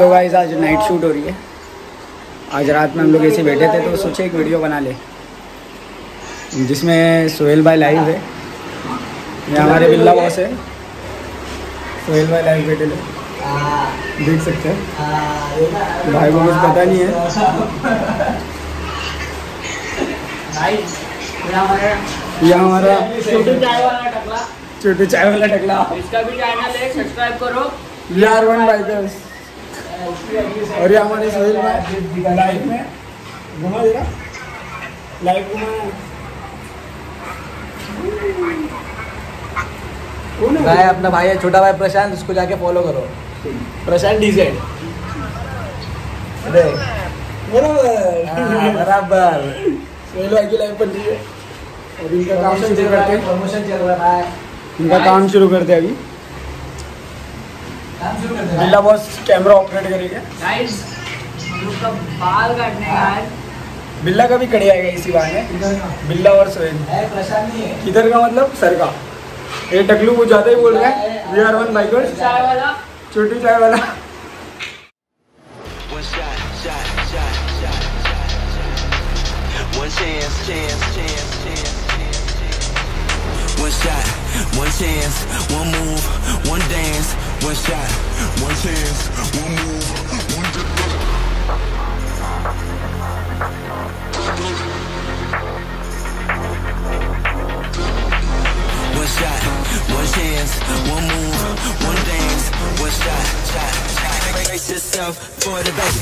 तो गाइस आज night shoot हो रही है। आज रात में हम लोग ऐसे बैठे थे तो सोचे एक वीडियो बना ले, जिसमें सोहेल भाई लाइव है। ये हमारे बिल्ला बॉस है, सोहेल भाई लाइव बैठे ले, देख सकते हैं। भाई को कुछ पता नहीं है। ये हमारा छोटू चाय वाला टकला, इसका भी चैनल है, सब्सक्राइब करो। यार वन बाइकर्स। और ये हमारे सोहेल भाई लाइव में घुमा दे रहा, लाइव घुमा। भाई अपना भाई है, छोटा भाई प्रशांत, उसको जाके फॉलो करो। प्रशांत डीजेड बराबर। सोहेल भाई की लाइव बन रही है और इनका काम शुरू करते हैं। प्रमोशन चल रहा है, इनका काम शुरू करते हैं अभी। बिल्ला बॉस कैमरा ऑपरेट करेगा। गाइस हम लोग का बाल काटने का है। बिल्ला का भी कड़ी आएगा इसी बार में। बिल्ला और सोहेल प्रशांत नहीं है किधर का, मतलब सर का। ये टकलू कुछ ज़्यादा ही बोल रहा है। वी आर वन बाइकर्स, चाय वाला, छोटू चाय वाला। One shot, one chance, one move, one dance. One shot, one chance, one move, one dance. One shot, one chance, one move, one dance. One shot, shot, shot. Brace yourself for the bass.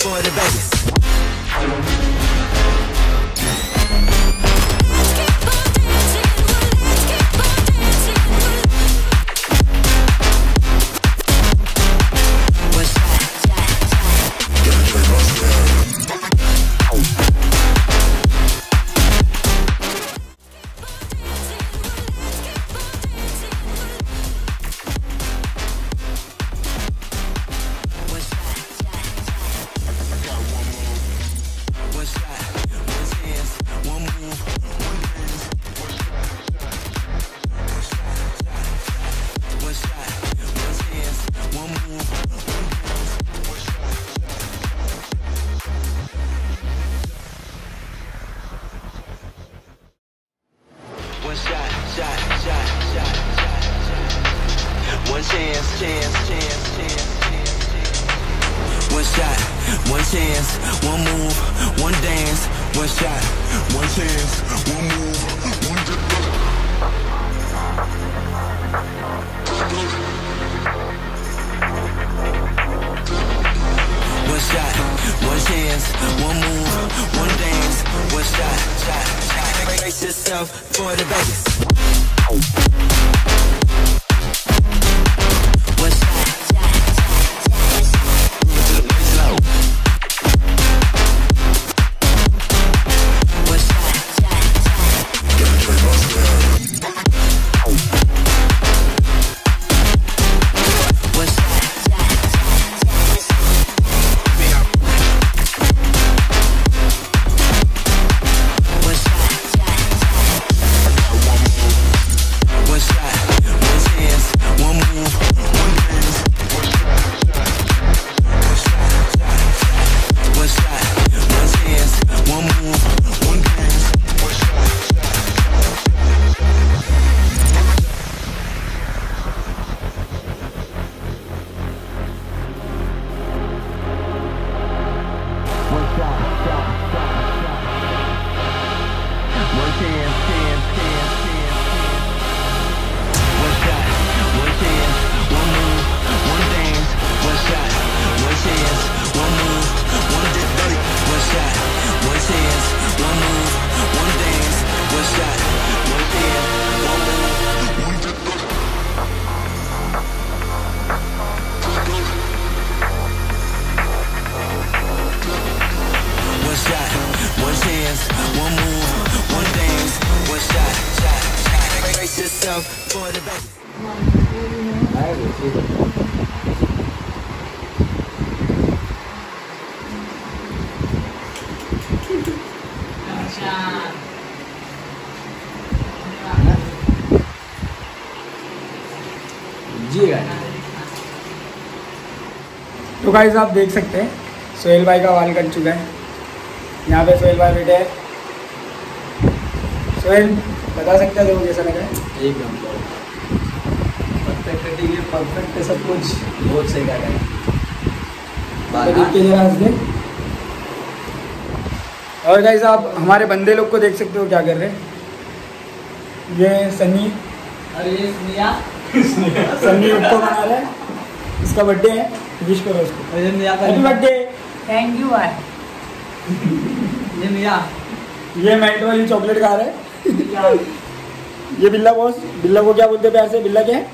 For the bass. One chance, chance, chance, chance, chance. One shot, one chance, one move, one dance. One shot, one chance, one move, one dance. One shot, one chance, one move, one dance. One shot, shot, shot. Brace yourself for the bass. one shot, shot, shot, shot. One chance, chance, chance, chance, chance. One shot, one chance, one move, one dance. One shot, one chance, one move, one dance. One shot, one chance, one move, one dance. One shot, one chance, one move, one dance. One shot, one chance, one move, one dance. One shot, shot, shot. Brace yourself for the best. जी guys, तो guys आप देख सकते हैं सोहेल भाई का वाल cut चुका है। यहाँ पे सोहेल भाई बैठे हैं। सोहेल बता सकते हैं देखो कैसा लगा है? एक नंबर परफेक्ट कटिंग है, परफेक्ट है सब कुछ, बहुत सही काटा है। तो देख के जरा हंस दे। और गाइस आप हमारे बंदे लोग को देख सकते हो क्या कर रहे हैं। ये सनी, अरे ये मिया सनी उसको बना रहा है, इसका बर्थडे है, विश करो उसको। ये मिया का हैप्पी बर्थडे। थैंक यू भाई। ये मिया, ये मेल्ट वाली चॉकलेट खा रहा है। ये बिल्ला बॉस, बिल्ला को क्या बोलते हैं प्यार से? बिल्ला क्या है?